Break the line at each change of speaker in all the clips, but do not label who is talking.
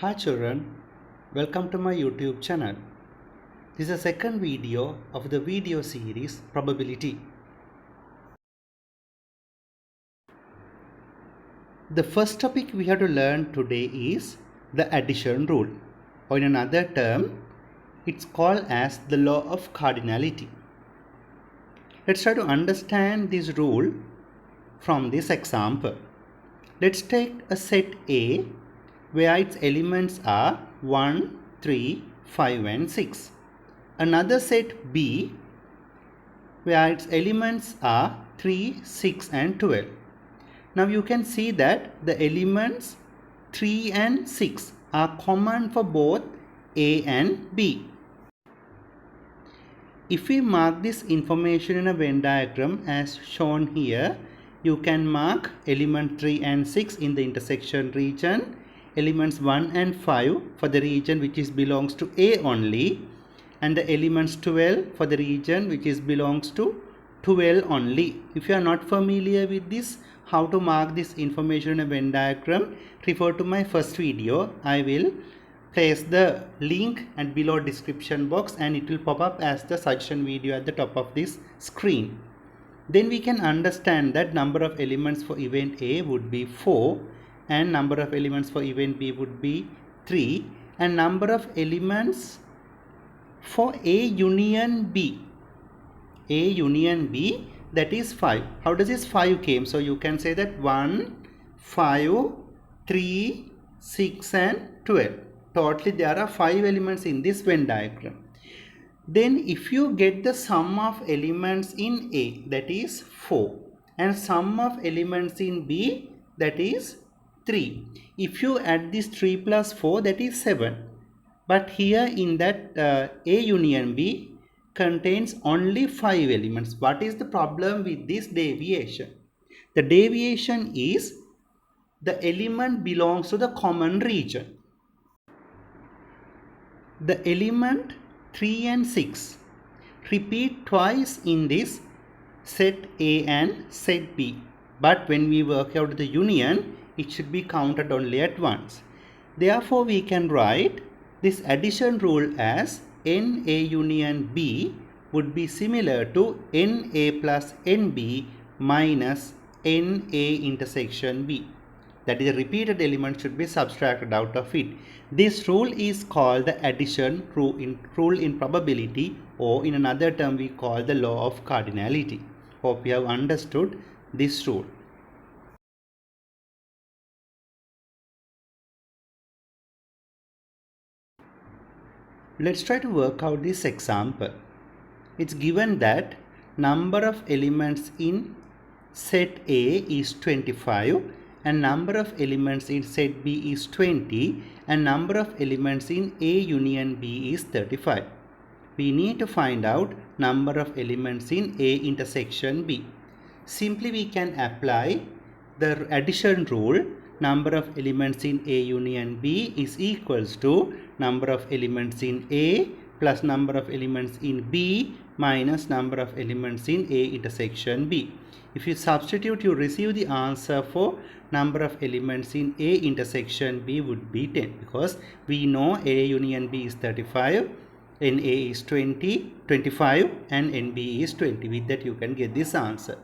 Hi children, welcome to my YouTube channel. This is the second video of the video series Probability. The first topic we have to learn today is the addition rule, or in another term, it's called as the law of cardinality. Let's try to understand this rule from this example. Let's take a set A where its elements are 1, 3, 5 and 6. Another set B where its elements are 3, 6 and 12. Now you can see that the elements 3 and 6 are common for both A and B. If we mark this information in a Venn diagram as shown here, you can mark element 3 and 6 in the intersection region, elements 1 and 5 for the region which belongs to A only, and the elements 12 for the region which belongs to 12 only. If you are not familiar with this, how to mark this information in a Venn diagram, refer to my first video. I will place the link and below description box, and it will pop up as the suggestion video at the top of this screen. Then we can understand that number of elements for event A would be 4 and number of elements for event B would be 3 and number of elements for A union B that is 5. How does this 5 came? So you can say that 1, 5, 3, 6 and 12. Totally there are 5 elements in this Venn diagram. Then if you get the sum of elements in A, that is 4, and sum of elements in B, that is 3. If you add this 3 plus 4, that is 7. But here in that A union B contains only 5 elements. What is the problem with this deviation? The deviation is the element belongs to the common region. The element 3 and 6 repeat twice in this set A and set B. But when we work out the union, it should be counted only at once. Therefore, we can write this addition rule as NA union B would be similar to NA plus NB minus NA intersection B. That is, a repeated element should be subtracted out of it. This rule is called the addition rule in probability, or in another term we call the law of cardinality. Hope you have understood this rule. Let's try to work out this example. It's given that number of elements in set A is 25 and number of elements in set B is 20 and number of elements in A union B is 35. We need to find out number of elements in A intersection B. Simply we can apply the addition rule. Number of elements in A union B is equals to number of elements in A plus number of elements in B minus number of elements in A intersection B. If you substitute, you receive the answer for number of elements in A intersection B would be 10, because we know A union B is 35, NA is 25 and NB is 20. With that you can get this answer.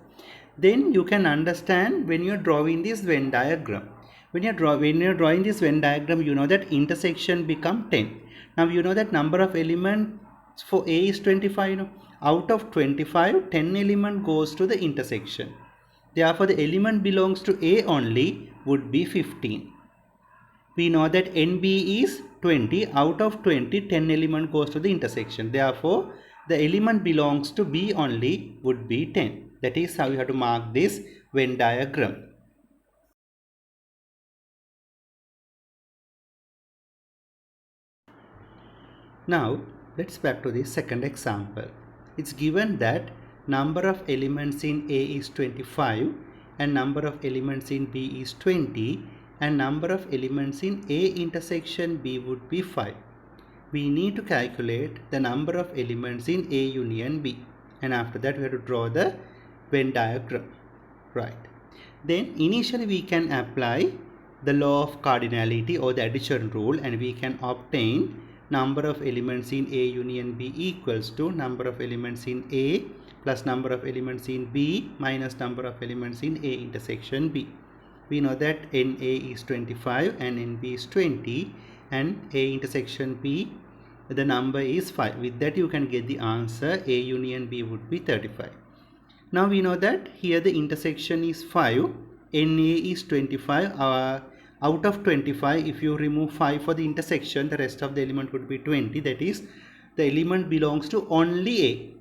Then you can understand when you are drawing this Venn diagram. When you are drawing this Venn diagram, you know that intersection become 10. Now you know that number of elements for A is 25. No? Out of 25, 10 element goes to the intersection. Therefore, the element belongs to A only would be 15. We know that NB is 20. Out of 20, 10 element goes to the intersection. Therefore, the element belongs to B only would be 10. That is how you have to mark this Venn diagram. Now, let's back to the second example. It's given that number of elements in A is 25 and number of elements in B is 20 and number of elements in A intersection B would be 5. We need to calculate the number of elements in A union B, and after that we have to draw the Venn diagram. Right. Then initially we can apply the law of cardinality or the addition rule, and we can obtain number of elements in A union B equals to number of elements in A plus number of elements in B minus number of elements in A intersection B. We know that NA is 25 and NB is 20, and A intersection B, the number is 5. With that you can get the answer A union B would be 35. Now we know that here the intersection is 5, NA is 25. Out of 25, if you remove 5 for the intersection, the rest of the element would be 20. That is, the element belongs to only A.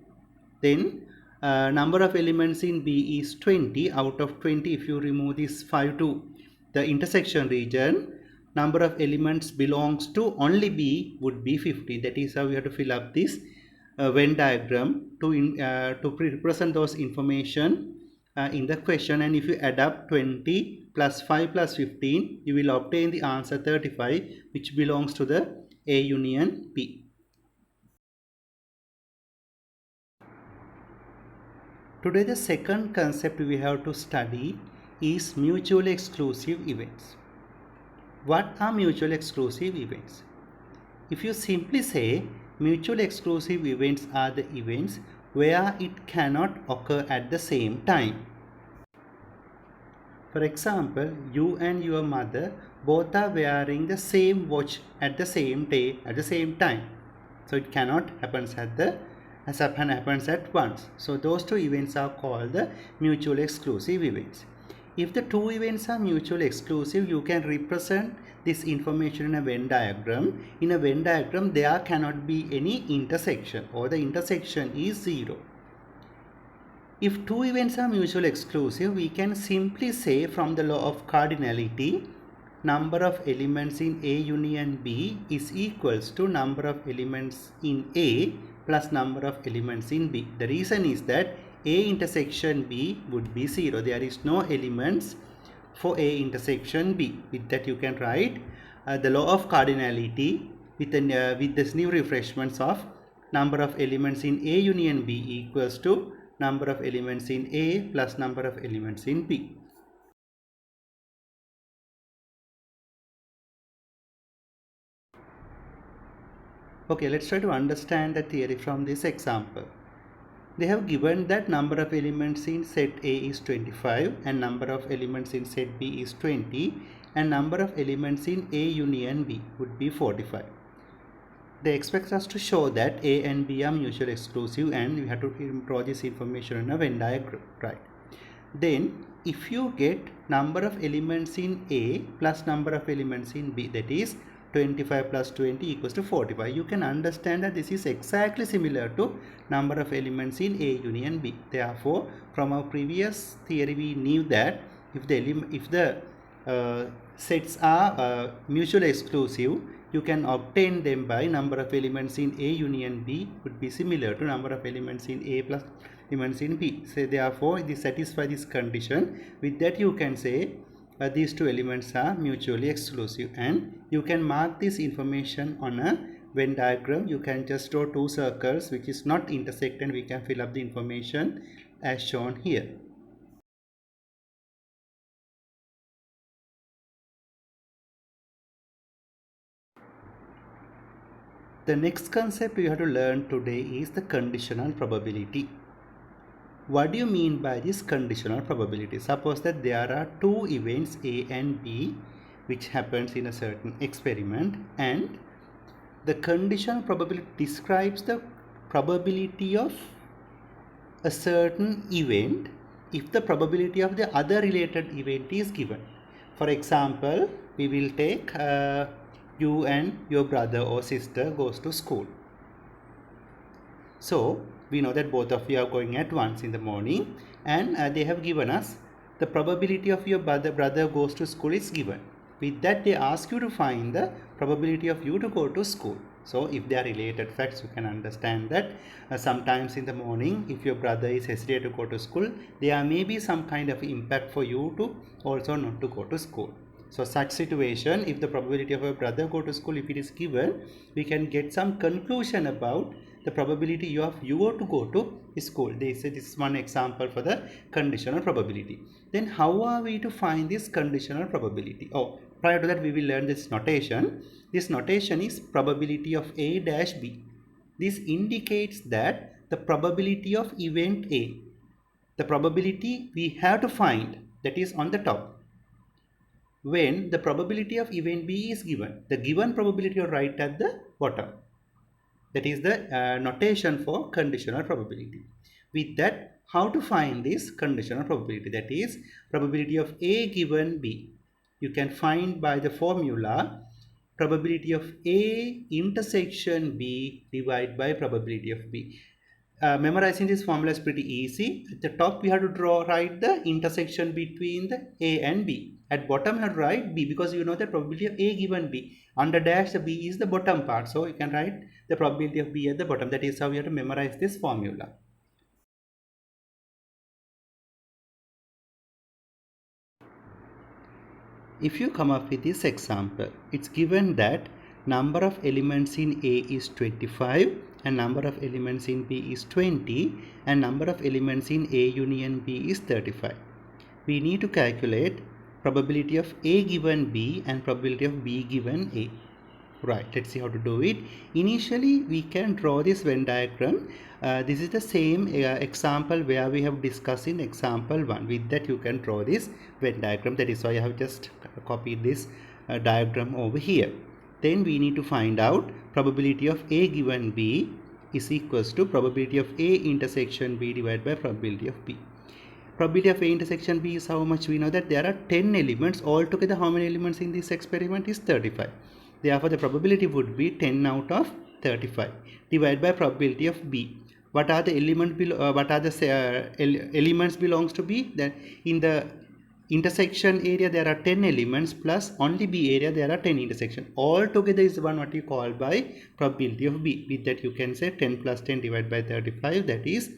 Then number of elements in B is 20. Out of 20, if you remove this 5 to the intersection region, number of elements belongs to only B would be 50. That is how we have to fill up this Venn diagram to represent those information in the question. And if you add up 20 plus 5 plus 15, you will obtain the answer 35, which belongs to the A union B. Today the second concept we have to study is mutually exclusive events. What are mutually exclusive events? If you simply say mutually exclusive events are the events where it cannot occur at the same time. For example, you and your mother both are wearing the same watch at the same day at the same time. So it cannot happens at once. So those two events are called the mutually exclusive events. If the two events are mutually exclusive, you can represent this information in a Venn diagram. In a Venn diagram, there cannot be any intersection, or the intersection is 0. If two events are mutually exclusive, we can simply say from the law of cardinality, number of elements in A union B is equals to number of elements in A plus number of elements in B. The reason is that A intersection B would be 0. There is no elements for A intersection B. With that you can write the law of cardinality with this new refreshments of number of elements in A union B equals to number of elements in A plus number of elements in B. Okay, let's try to understand the theory from this example. They have given that number of elements in set A is 25 and number of elements in set B is 20 and number of elements in A union B would be 45. They expect us to show that A and B are mutually exclusive, and we have to draw this information in a Venn diagram, right? Then if you get number of elements in A plus number of elements in B, that is 25 plus 20 equals to 45, you can understand that this is exactly similar to number of elements in A union B. Therefore, from our previous theory, we knew that if the sets are mutually exclusive, you can obtain them by number of elements in A union B would be similar to number of elements in A plus elements in B. So therefore, this satisfies this condition. With that, you can say these two elements are mutually exclusive, and you can mark this information on a Venn diagram. You can just draw two circles which is not intersect, and we can fill up the information as shown here. The next concept we have to learn today is the conditional probability. What do you mean by this conditional probability? Suppose that there are two events A and B which happens in a certain experiment, and the conditional probability describes the probability of a certain event if the probability of the other related event is given. For example, we will take you and your brother or sister goes to school. So we know that both of you are going at once in the morning, and they have given us the probability of your brother goes to school is given. With that, they ask you to find the probability of you to go to school. So if they are related facts, you can understand that sometimes in the morning, if your brother is hesitant to go to school, there may be some kind of impact for you to also not to go to school. So such situation, if the probability of a brother go to school, if it is given, we can get some conclusion about the probability of you to go to school. They say this is one example for the conditional probability. Then how are we to find this conditional probability? Oh, prior to that we will learn this notation. This notation is probability of A dash B. This indicates that the probability of event A, the probability we have to find, that is on the top. When the probability of event B is given, the given probability are right at the bottom. That is the notation for conditional probability. With that, how to find this conditional probability? That is probability of A given B. You can find by the formula probability of A intersection B divided by probability of B. Memorizing this formula is pretty easy. At the top we have to write the intersection between the A and B. At bottom we have to write B, because you know the probability of A given B. Under dash the B is the bottom part, so you can write the probability of B at the bottom. That is how we have to memorize this formula. If you come up with this example, it's given that number of elements in A is 25 and number of elements in B is 20 and number of elements in A union B is 35. We need to calculate probability of A given B and probability of B given A. Right, let's see how to do it. Initially, we can draw this Venn diagram. This is the same example where we have discussed in example 1. With that, you can draw this Venn diagram. That is why I have just copied this diagram over here. Then we need to find out probability of A given B is equals to probability of A intersection B divided by probability of B. Probability of A intersection B is how much? We know that there are 10 elements. Altogether, how many elements in this experiment is 35. Therefore, the probability would be 10 out of 35 divided by probability of B. What are the elements elements belongs to B? Then in the intersection area there are 10 elements plus only B area there are 10 intersections. All together is one what you call by probability of B. With that you can say 10 plus 10 divided by 35, that is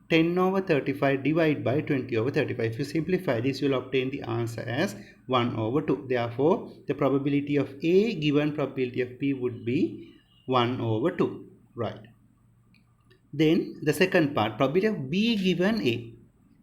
10 over 35 divided by 20 over 35. If you simplify this, you will obtain the answer as 1 over 2. Therefore, the probability of A given probability of B would be 1 over 2. Right. Then the second part, probability of B given A.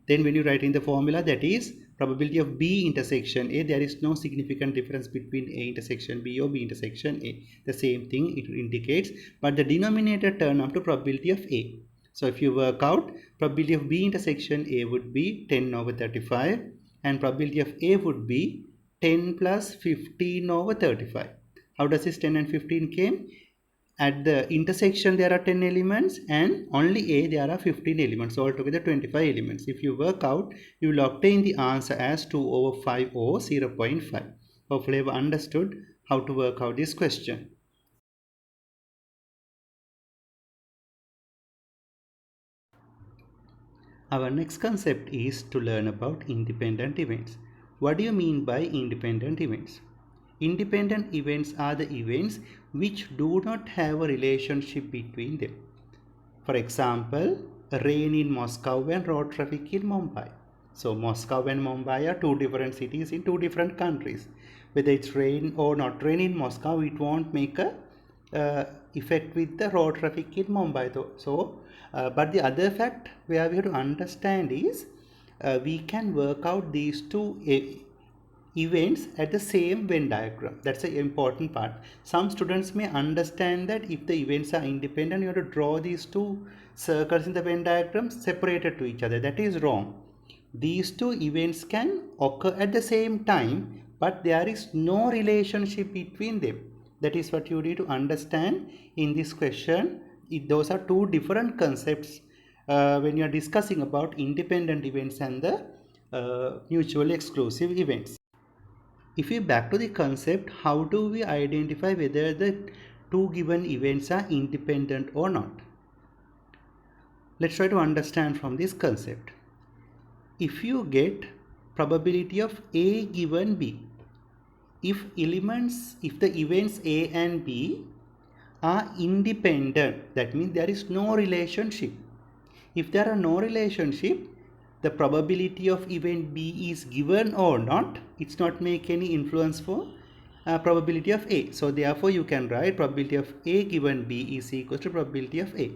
Then when you write in the formula, that is probability of B intersection A, there is no significant difference between A intersection B or B intersection A. The same thing it indicates, but the denominator turn up to probability of A. So if you work out, probability of B intersection A would be 10 over 35 and probability of A would be 10 plus 15 over 35. How does this 10 and 15 came? At the intersection there are 10 elements and only A there are 15 elements, altogether 25 elements. If you work out, you will obtain the answer as 2 over 5 or 0.5. Hopefully you have understood how to work out this question. Our next concept is to learn about independent events. What do you mean by independent events? Independent events are the events which do not have a relationship between them. For example, rain in Moscow and road traffic in Mumbai. So Moscow and Mumbai are two different cities in two different countries. Whether it's rain or not rain in Moscow, it won't make a effect with the road traffic in Mumbai though. So but the other fact where we have to understand is we can work out these two events at the same Venn diagram. That's an important part. Some students may understand that if the events are independent, you have to draw these two circles in the Venn diagram separated to each other. That is wrong. These two events can occur at the same time, but there is no relationship between them. That is what you need to understand in this question. Those are two different concepts when you are discussing about independent events and the mutually exclusive events. If we back to the concept, how do we identify whether the two given events are independent or not? Let's try to understand from this concept. If you get probability of A given B, if the events A and B are independent, that means there is no relationship. If there are no relationship, the probability of event B is given or not, it's not make any influence for probability of A. So therefore you can write probability of A given B is equal to probability of A.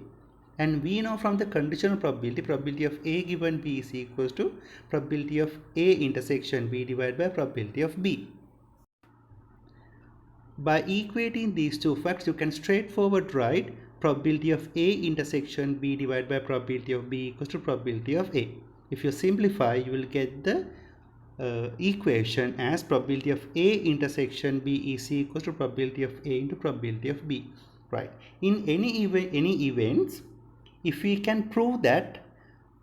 And we know from the conditional probability of A given B is equal to probability of A intersection B divided by probability of B. By equating these two facts, you can straightforward write probability of A intersection B divided by probability of B equals to probability of A. If you simplify, you will get the equation as probability of A intersection B is equals to probability of A into probability of B. Right. In any events, if we can prove that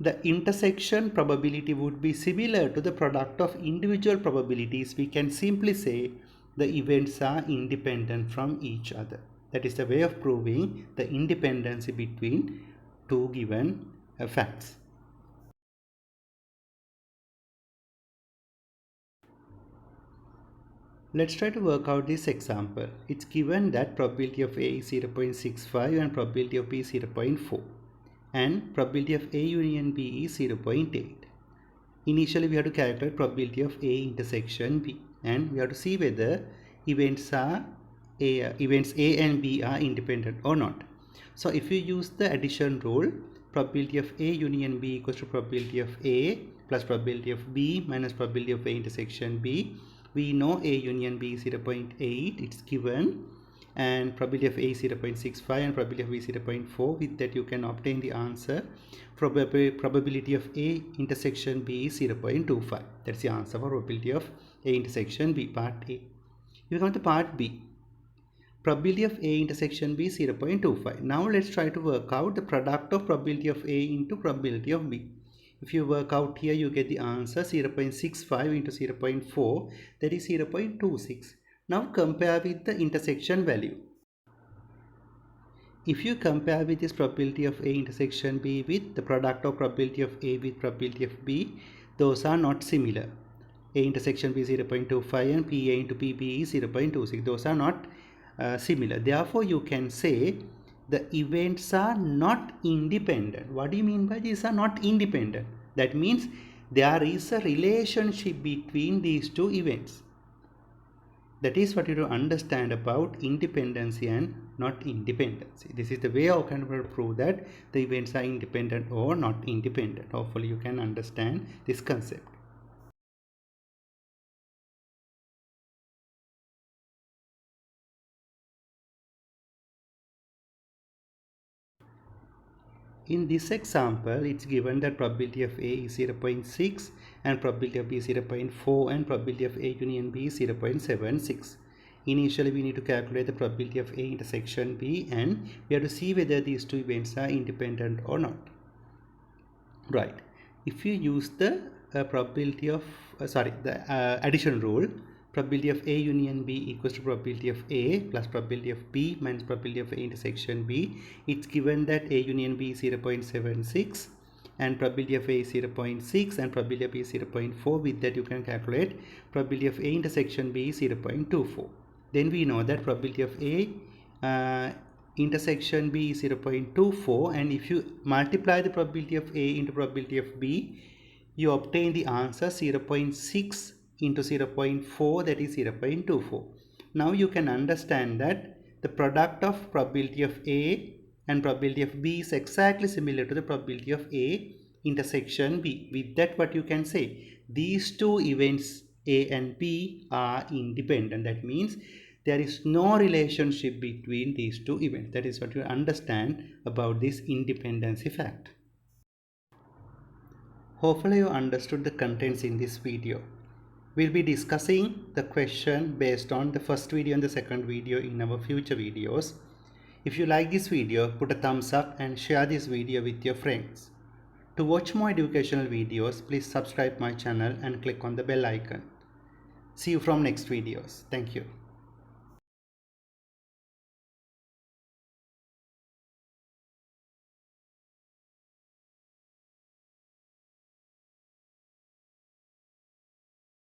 the intersection probability would be similar to the product of individual probabilities, we can simply say the events are independent from each other. That is the way of proving the independency between two given facts. Let's try to work out this example. It's given that probability of A is 0.65 and probability of B is 0.4 and probability of A union B is 0.8. Initially we have to calculate probability of A intersection B and we have to see whether events A and B are independent or not. So if you use the addition rule, probability of A union B equals to probability of A plus probability of B minus probability of A intersection B. We know A union B is 0.8, it's given, and probability of A is 0.65 and probability of B is 0.4. With that you can obtain the answer. Probability of A intersection B is 0.25. That's the answer for probability of A intersection B, part A. You come to part B. Probability of A intersection B is 0.25. Now let's try to work out the product of probability of A into probability of B. If you work out here, you get the answer 0.65 into 0.4, that is 0.26. Now compare with the intersection value. If you compare with this probability of A intersection B with the product of probability of A with probability of B, those are not similar. A intersection B is 0.25 and PA into PB is 0.26. Those are not similar. Therefore, you can say the events are not independent. What do you mean by these are not independent? That means there is a relationship between these two events. That is what you have to understand about independency and not independency. This is the way I can prove that the events are independent or not independent. Hopefully you can understand this concept. In this example, it's given that probability of A is 0.6 and probability of B is 0.4 and probability of A union B is 0.76. Initially, we need to calculate the probability of A intersection B and we have to see whether these two events are independent or not. Right. If you use the probability of, addition rule, probability of A union B equals to probability of A plus probability of B minus probability of A intersection B. It's given that A union B is 0.76 and probability of A is 0.6 and probability of B is 0.4. With that you can calculate probability of A intersection B is 0.24. Then we know that probability of A intersection B is 0.24, and if you multiply the probability of A into probability of B, you obtain the answer 0.6 into 0.4, that is 0.24. Now you can understand that the product of probability of A and probability of B is exactly similar to the probability of A intersection B. With that, what you can say, these two events A and B are independent. That means there is no relationship between these two events. That is what you understand about this independency fact. Hopefully you understood the contents in this video. We'll be discussing the question based on the first video and the second video in our future videos. If you like this video, put a thumbs up and share this video with your friends. To watch more educational videos, please subscribe my channel and click on the bell icon. See you from next videos. Thank you.